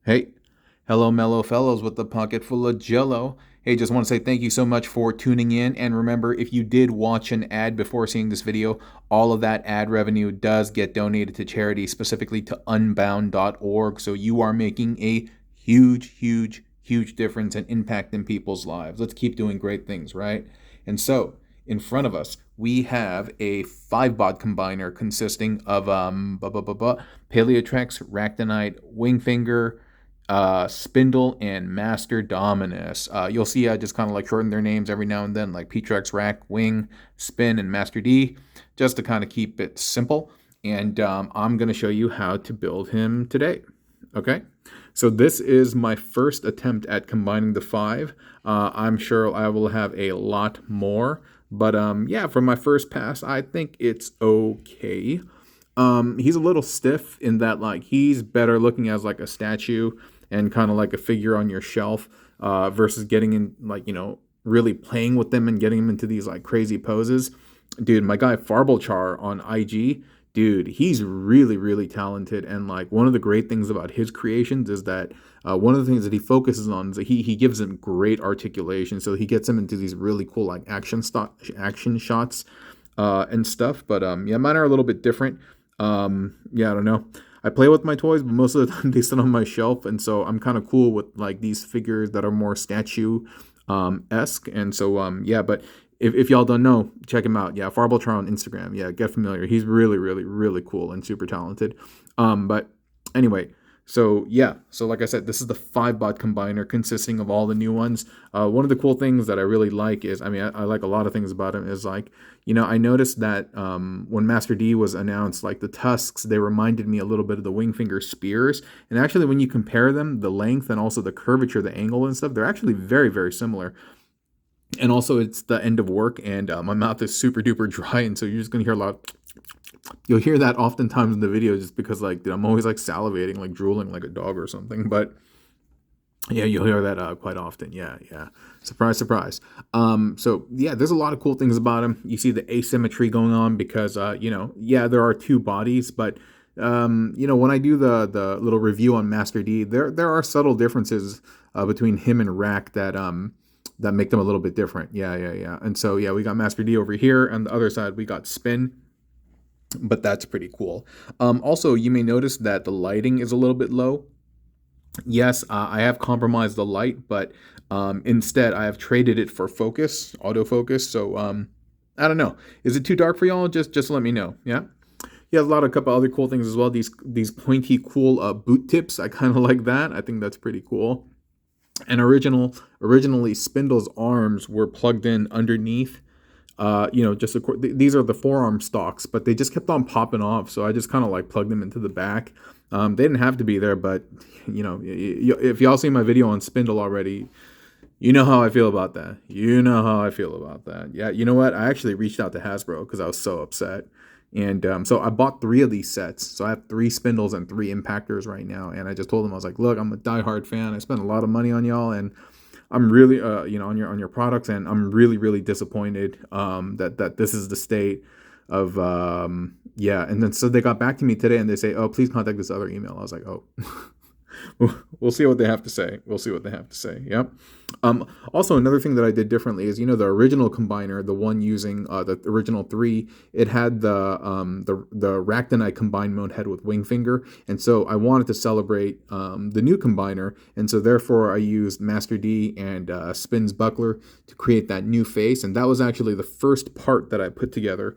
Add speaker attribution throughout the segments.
Speaker 1: Hey, hello, mellow fellows with the pocket full of jello. Hey, just want to say thank you so much for tuning in. And remember, if you did watch an ad before seeing this video, all of that ad revenue does get donated to charity, specifically to unbound.org. So you are making a huge difference and impact in people's lives. Let's keep doing great things, right? And so, in front of us, we have a 5-bot combiner consisting of Paleotrex, Ractonite, Wingfinger, Spindle, and MasterDominus. You'll see I just kind of like shorten their names every now and then, like Ptrex, Rack, Wing, Spin, and Master D, just to kind of keep it simple. And I'm going to show you how to build him today. Okay, so this is my first attempt at combining the 5. I'm sure I will have a lot more, but yeah, for my first pass, I think it's okay. He's a little stiff in that like he's better looking as like a statue and kind of like a figure on your shelf versus getting in like really playing with them and getting them into these like crazy poses. Dude, my guy Farbelchar on IG, dude, he's really talented, and like one of the great things about his creations is that one of the things that he focuses on is that he gives them great articulation, so he gets them into these really cool like action shots and stuff. But yeah, mine are a little bit different. Yeah, I don't know. I play with my toys, but most of the time they sit on my shelf, and so I'm kind of cool with like these figures that are more statue esque. And so yeah, but if y'all don't know, check him out. Yeah, Farbeltron on Instagram. Yeah, get familiar. He's really cool and super talented. But anyway, so yeah, so like I said, this is the 5-bot combiner consisting of all the new ones. One of the cool things that I really like is, I like a lot of things about him is like, I noticed that when Master D was announced, like the tusks, they reminded me a little bit of the Wingfinger spears. And actually, when you compare them, the length and also the curvature, the angle and stuff, they're actually very similar. And also, it's the end of work, and my mouth is super duper dry, and so you're just gonna hear a lot. You'll hear that oftentimes in the video, just because like dude, I'm always like salivating, like drooling like a dog or something. But yeah, you'll hear that quite often. Yeah. Surprise. So yeah, there's a lot of cool things about him. You see the asymmetry going on because yeah, there are 2 bodies, but when I do the little review on Master D, there are subtle differences between him and Rack that make them a little bit different. Yeah. And so yeah, we got Master D over here, and the other side we got Spin. But that's pretty cool. Also, you may notice that the lighting is a little bit low. Yes, I have compromised the light, but instead I have traded it for focus, autofocus. So I don't know. Is it too dark for y'all? Just let me know. Yeah. Yeah, a couple other cool things as well. These pointy, cool boot tips. I kind of like that. I think that's pretty cool. And originally Spindle's arms were plugged in underneath. These are the forearm stalks, but they just kept on popping off. So I just kind of like plugged them into the back. They didn't have to be there, but if y'all seen my video on Spindle already, you know how I feel about that. Yeah, you know what? I actually reached out to Hasbro because I was so upset. And so I bought 3 of these sets. So I have 3 Spindles and 3 Impactors right now. And I just told them, I was like, look, I'm a diehard fan. I spent a lot of money on y'all, and I'm really, on your products, and I'm really disappointed that this is the state of, yeah. And then so they got back to me today, and they say, oh, please contact this other email. I was like, oh, we'll see what they have to say. Yep. Also, another thing that I did differently is, the original combiner, the one using the original 3, it had the Ractonite combine mode head with Wingfinger, and so I wanted to celebrate the new combiner, and so therefore I used Master D and Spin's buckler to create that new face, and that was actually the first part that I put together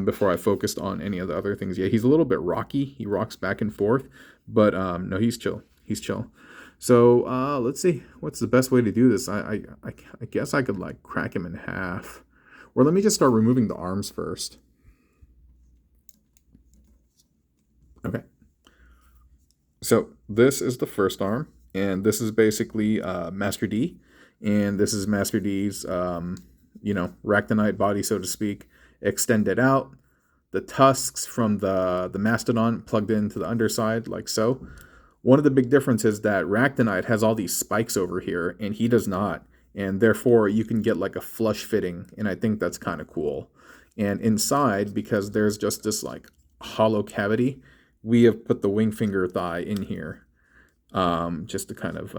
Speaker 1: before I focused on any of the other things. Yeah, he's a little bit rocky. He rocks back and forth, but no, he's chill. So let's see, what's the best way to do this? I guess I could like crack him in half, or let me just start removing the arms first. Okay, so this is the first arm, and this is basically Master D, and this is Master D's Ractonite body, so to speak, extended out. The tusks from the mastodon plugged into the underside like so. One of the big differences is that Ractonite has all these spikes over here, and he does not. And therefore, you can get like a flush fitting, and I think that's kind of cool. And inside, because there's just this like hollow cavity, we have put the Wingfinger thigh in here. just to kind of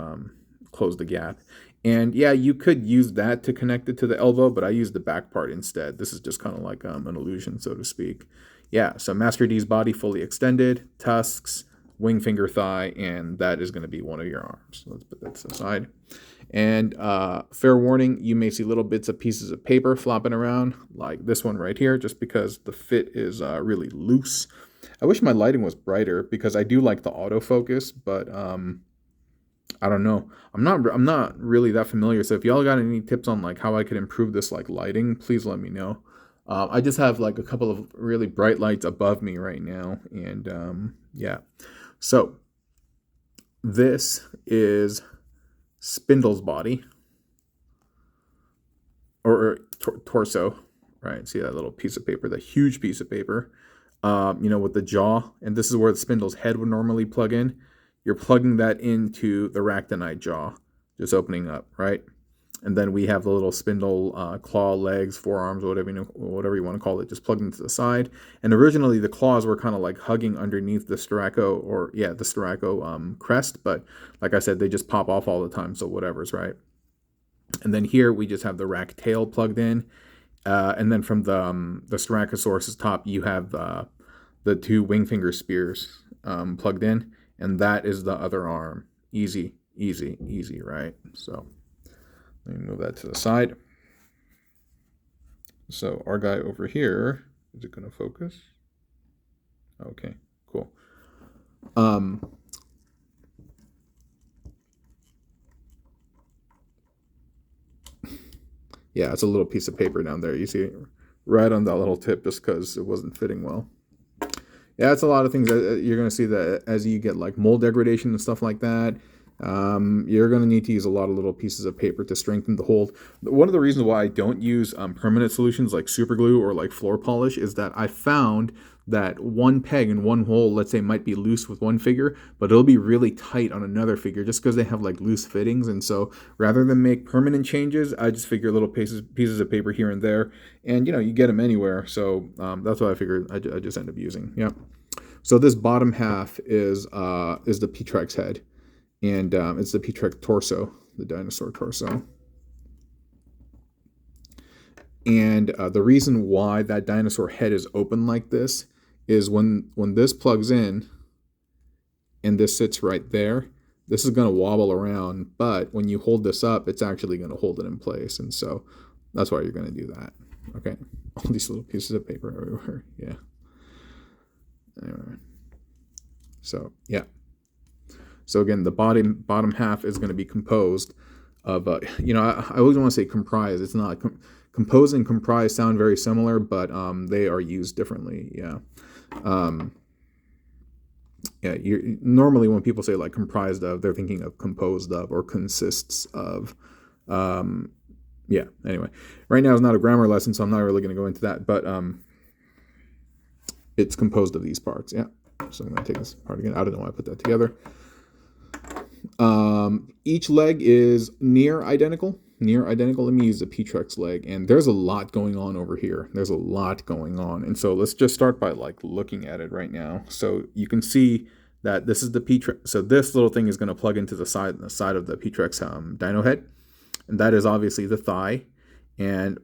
Speaker 1: close the gap. And yeah, you could use that to connect it to the elbow, but I use the back part instead. This is just kind of like an illusion, so to speak. Yeah, so Master D's body fully extended, tusks, Wingfinger thigh, and that is going to be one of your arms. So let's put that to the side. And fair warning, you may see little bits of pieces of paper flopping around, like this one right here, just because the fit is really loose. I wish my lighting was brighter because I do like the autofocus, but I don't know. I'm not really that familiar. So if y'all got any tips on like how I could improve this like lighting, please let me know. I just have like a couple of really bright lights above me right now, and yeah. So this is Spindle's body or torso, right? See that little piece of paper, that huge piece of paper, with the jaw, and this is where the Spindle's head would normally plug in. You're plugging that into the Ractonite jaw, just opening up, right? And then we have the little Spindle claw legs, forearms, whatever you want to call it, just plugged into the side. And originally the claws were kind of like hugging underneath the Styraco crest, but like I said, they just pop off all the time, so whatever's, right? And then here we just have the rack tail plugged in, and then from the Styracosaurus's top, you have the two Wingfinger spears plugged in, and that is the other arm. Easy, easy, easy, right? So let me move that to the side. So our guy over here, is it going to focus? Okay, cool. Yeah, it's a little piece of paper down there. You see it right on that little tip just because it wasn't fitting well. Yeah, it's a lot of things. You're going to see that as you get like mold degradation and stuff like that, you're going to need to use a lot of little pieces of paper to strengthen the hold. One of the reasons why I don't use permanent solutions like super glue or like floor polish is that I found that one peg in one hole, let's say, might be loose with one figure, but it'll be really tight on another figure just because they have like loose fittings. And so rather than make permanent changes, I just figure little pieces of paper here and there, and you get them anywhere. So that's what I figured I just end up using. Yeah. So this bottom half is the P-Trex head, and it's the P-Trex torso, the dinosaur torso. And the reason why that dinosaur head is open like this is when this plugs in and this sits right there, this is going to wobble around, but when you hold this up, it's actually going to hold it in place. And so that's why you're going to do that. Okay. All these little pieces of paper everywhere. Yeah. Anyway. So, yeah. So again, the bottom half is going to be composed of, I always want to say comprise. It's not. Compose and comprise sound very similar, but they are used differently. Yeah. Normally when people say like comprised of, they're thinking of composed of or consists of. Anyway, right now is not a grammar lesson, so I'm not really going to go into that, but it's composed of these parts. Yeah. So I'm going to take this part again. I don't know why I put that together. Each leg is near identical. Let me use the P-Trex leg, and there's a lot going on over here. There's a lot going on, and so let's just start by like looking at it right now. So you can see that this is the P-Trex. So this little thing is going to plug into the side of the P-Trex dino head, and that is obviously the thigh. And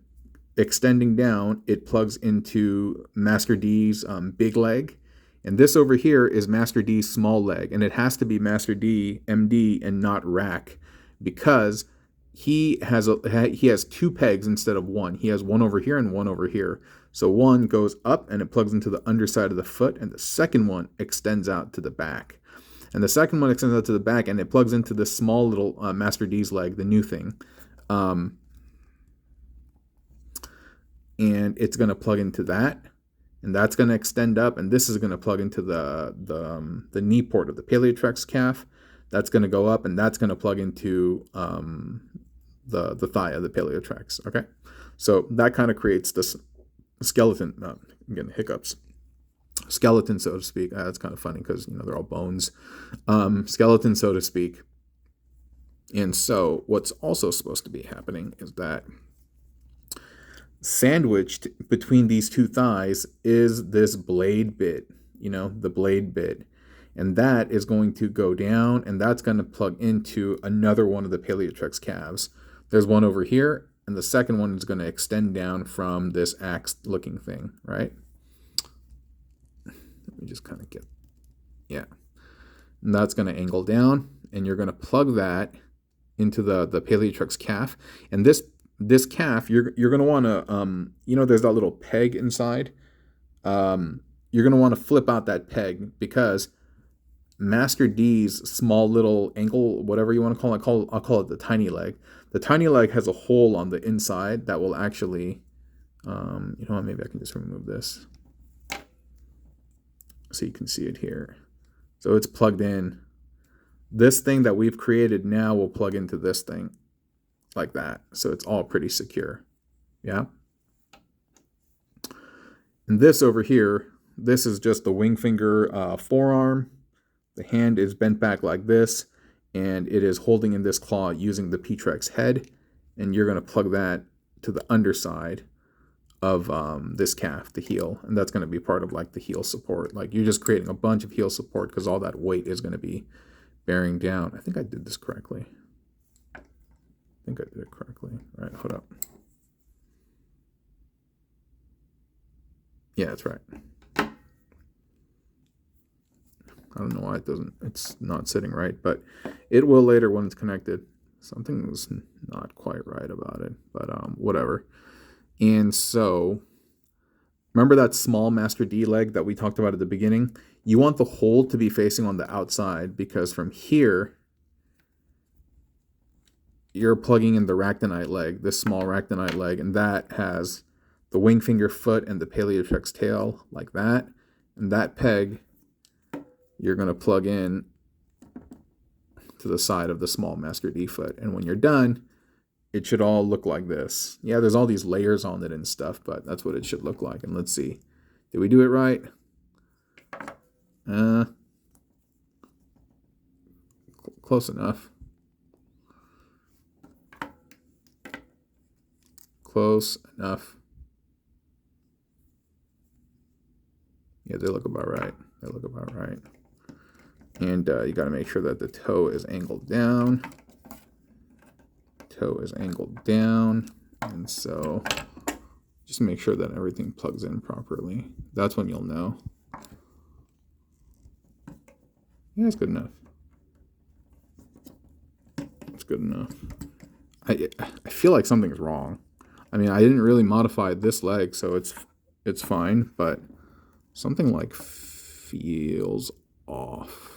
Speaker 1: extending down, it plugs into Master D's big leg. And this over here is Master D's small leg, and it has to be Master D, MD, and not Rack, because he has two pegs instead of one. He has one over here and one over here. So one goes up and it plugs into the underside of the foot, and the second one extends out to the back. And the second one extends out to the back, and it plugs into this small little Master D's leg, the new thing. And it's going to plug into that. And that's going to extend up, and this is going to plug into the knee port of the Paleotrex calf. That's going to go up, and that's going to plug into the thigh of the Paleotrex. Okay, so that kind of creates this skeleton. Again, hiccups. Skeleton, so to speak. That's kind of funny because they're all bones. Skeleton, so to speak. And so what's also supposed to be happening is that sandwiched between these two thighs is this blade bit, the blade bit. And that is going to go down, and that's going to plug into another one of the Paleotrex calves. There's one over here, and the second one is going to extend down from this axe-looking thing, right? Let me just kind of get, yeah. And that's going to angle down, and you're going to plug that into the Paleotrex calf. And this calf, you're going to want to, you know, there's that little peg inside. You're going to want to flip out that peg, because Master D's small little ankle, whatever you want to call it, I'll call it the tiny leg. The tiny leg has a hole on the inside that will actually, you know what, maybe I can just remove this so you can see it here. So it's plugged in. This thing that we've created now will plug into this thing like that. So it's all pretty secure. Yeah. And this over here, this is just the Wingfinger forearm. The hand is bent back like this, and it is holding in this claw using the P-Trex head, and you're going to plug that to the underside of this calf, the heel, and that's going to be part of like the heel support. Like, you're just creating a bunch of heel support because all that weight is going to be bearing down. I think I did this correctly. I think I did it correctly. All right, hold up. Yeah, that's right. I don't know why it's not sitting right, but it will later when it's connected. Something was not quite right about it, but whatever. And so, remember that small Master D leg that we talked about at the beginning? You want the hole to be facing on the outside, because from here, you're plugging in the Ractonite leg, this small Ractonite leg, and that has the Wingfinger foot and the Paleotrex tail like that. And that peg, you're going to plug in to the side of the small Master D foot. And when you're done, it should all look like this. Yeah, there's all these layers on it and stuff, but that's what it should look like. And let's see. Did we do it right? Close enough. Close enough. Yeah, they look about right. They look about right. And you got to make sure that the toe is angled down. Toe is angled down. And so just make sure that everything plugs in properly. That's when you'll know. Yeah, it's good enough. It's good enough. I feel like something's wrong. I mean, I didn't really modify this leg, so it's fine, but something like feels off.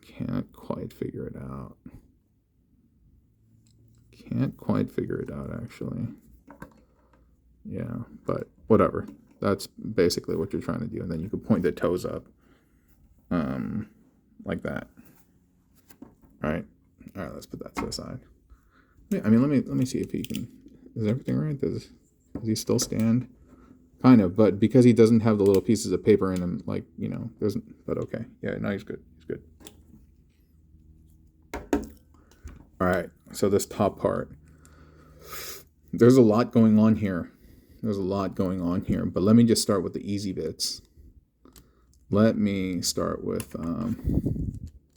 Speaker 1: Can't quite figure it out. Can't quite figure it out, actually. Yeah, but whatever. That's basically what you're trying to do. And then you can point the toes up. Like that. All right, let's put that to the side. Yeah, I mean, let me see if he can. Is everything right? Does he still stand? Kind of, but because he doesn't have the little pieces of paper in him, like, you know, doesn't. But okay, yeah, no, he's good. He's good. All right, so this top part, there's a lot going on here. There's a lot going on here, but let me just start with the easy bits. Let me start with the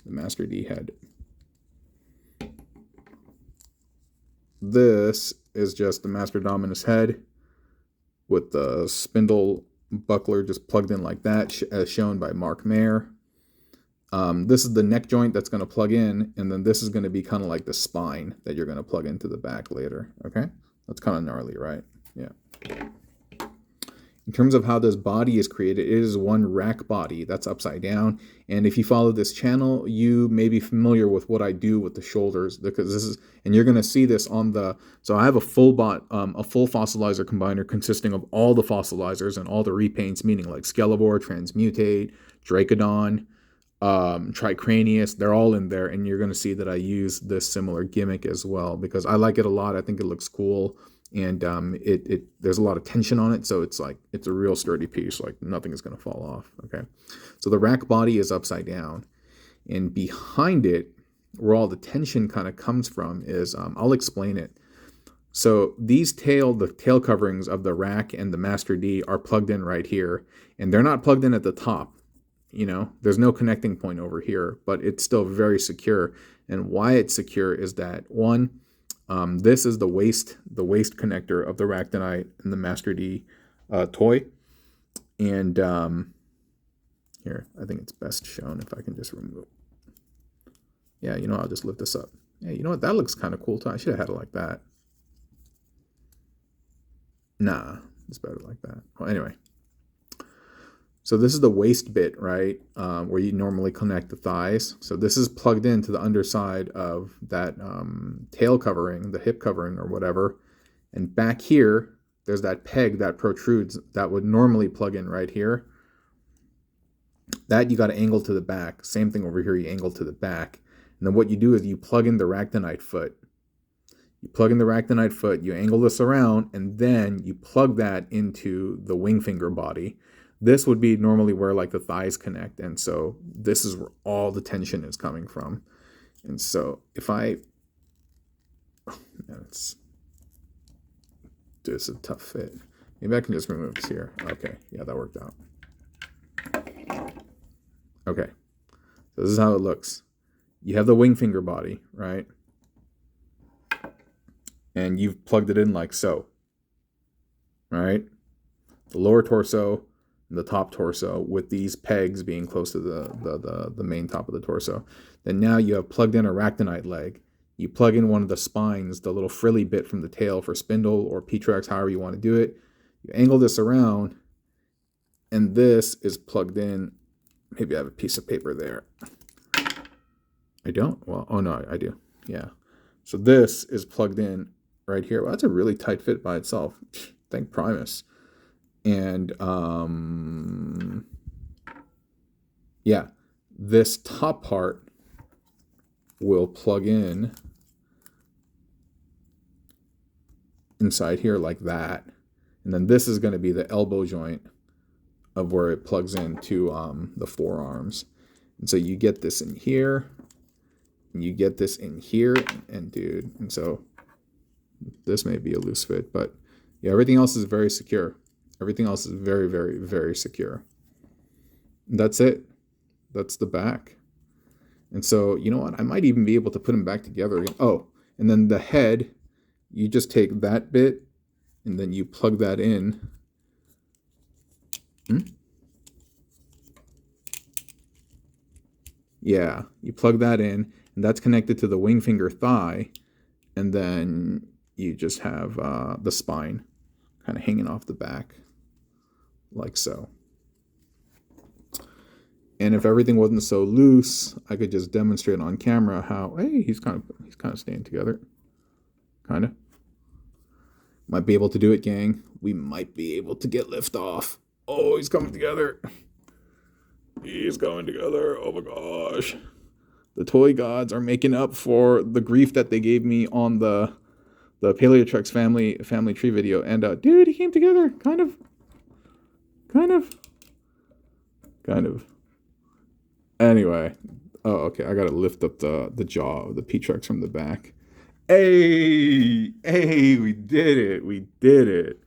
Speaker 1: Master D head. This is just the MasterDominus head with the spindle buckler just plugged in like that, as shown by Mark Mayer. This is the neck joint that's going to plug in, and then this is going to be kind of like the spine that you're going to plug into the back later. Okay, that's kind of gnarly, right? Yeah. In terms of how this body is created, it is one rack body that's upside down. And if you follow this channel, you may be familiar with what I do with the shoulders, because this is, and you're going to see this on the, so I have a full fossilizer combiner consisting of all the fossilizers and all the repaints, meaning like Skelebor, Transmutate, Dracodon, Tricranius, they're all in there. And you're going to see that I use this similar gimmick as well, because I like it a lot. I think it looks cool. And there's a lot of tension on it, so it's like, it's a real sturdy piece, like nothing is going to fall off. Okay, so the rack body is upside down, and behind it, where all the tension kind of comes from, is I'll explain it. So the tail coverings of the rack and the Master D are plugged in right here, and they're not plugged in at the top. there's no connecting point over here, but it's still very secure. And why it's secure is that, one, this is the waist connector of the Ractonite and the Master D toy. And here, I think it's best shown if I can just remove. Yeah, I'll just lift this up. Yeah, you know what? That looks kind of cool too. I should have had it like that. Nah, it's better like that. Well, anyway. So this is the waist bit, right, where you normally connect the thighs. So this is plugged into the underside of that tail covering, the hip covering or whatever. And back here, there's that peg that protrudes that would normally plug in right here. That you got to angle to the back. Same thing over here, you angle to the back. And then what you do is you plug in the Ractonite foot. You plug in the Ractonite foot, you angle this around, and then you plug that into the Wingfinger body. This would be normally where like the thighs connect, and so this is where all the tension is coming from. And so if this is a tough fit. Maybe I can just remove this here. Okay, yeah, that worked out. Okay, so this is how it looks. You have the Wingfinger body, right? And you've plugged it in like so, right? The lower torso, the top torso, with these pegs being close to the main top of the torso. Then now you have plugged in a Ractonite leg. You plug in one of the spines, the little frilly bit from the tail for Spindle or P-Trex, however you want to do it. You angle this around, and this is plugged in. Maybe I have a piece of paper there. I don't? Well, oh no, I do. Yeah. So this is plugged in right here. Well, that's a really tight fit by itself. Thank Primus. And yeah, this top part will plug in inside here like that. And then this is going to be the elbow joint of where it plugs into the forearms. And so you get this in here, and you get this in here, and so this may be a loose fit, but yeah, everything else is very secure. Everything else is very, very, very secure. That's it. That's the back. And so, you know what? I might even be able to put them back together again. Oh, and then the head, you just take that bit, and then you plug that in. Yeah, you plug that in, and that's connected to the Wingfinger thigh, and then you just have the spine kind of hanging off the back, like so. And if everything wasn't so loose, I could just demonstrate on camera how, hey, he's kind of staying together, kind of. Might be able to do it, gang. We might be able to get lift off. Oh, he's coming together. He's coming together. Oh my gosh. The toy gods are making up for the grief that they gave me on the Paleotrex family tree video. And dude, he came together. Kind of. Anyway. Oh, okay. I gotta lift up the jaw of the P-Trex from the back. Hey, we did it.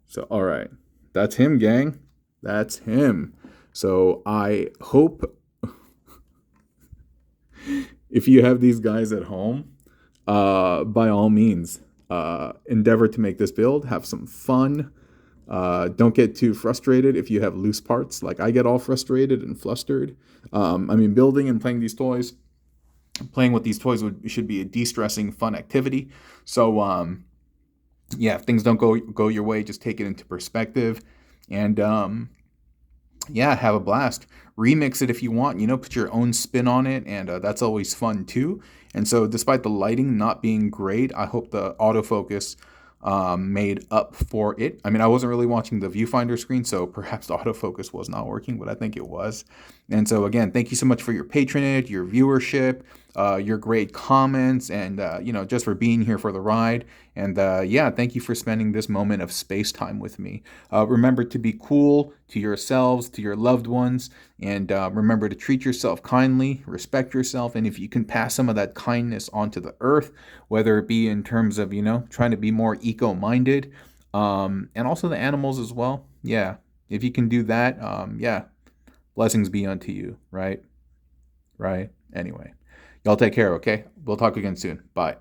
Speaker 1: So, all right. That's him, gang. That's him. So I hope if you have these guys at home, by all means, endeavor to make this build. Have some fun. Don't get too frustrated if you have loose parts. Like I get all frustrated and flustered. Building and playing these toys, playing with these toys should be a de-stressing, fun activity. So, yeah, if things don't go your way, just take it into perspective, and yeah, have a blast. Remix it if you want, put your own spin on it, and that's always fun too. And so despite the lighting not being great, I hope the autofocus made up for it. I wasn't really watching the viewfinder screen, so perhaps the autofocus was not working, but I think it was. And so again, thank you so much for your patronage, your viewership, your great comments, and just for being here for the ride. And yeah, thank you for spending this moment of space time with me. Remember to be cool to yourselves, to your loved ones, and remember to treat yourself kindly, respect yourself, and if you can pass some of that kindness onto the earth, whether it be in terms of trying to be more eco-minded, and also the animals as well. Yeah, if you can do that, yeah, Blessings be unto you, right? Right? Anyway, y'all take care, okay? We'll talk again soon. Bye.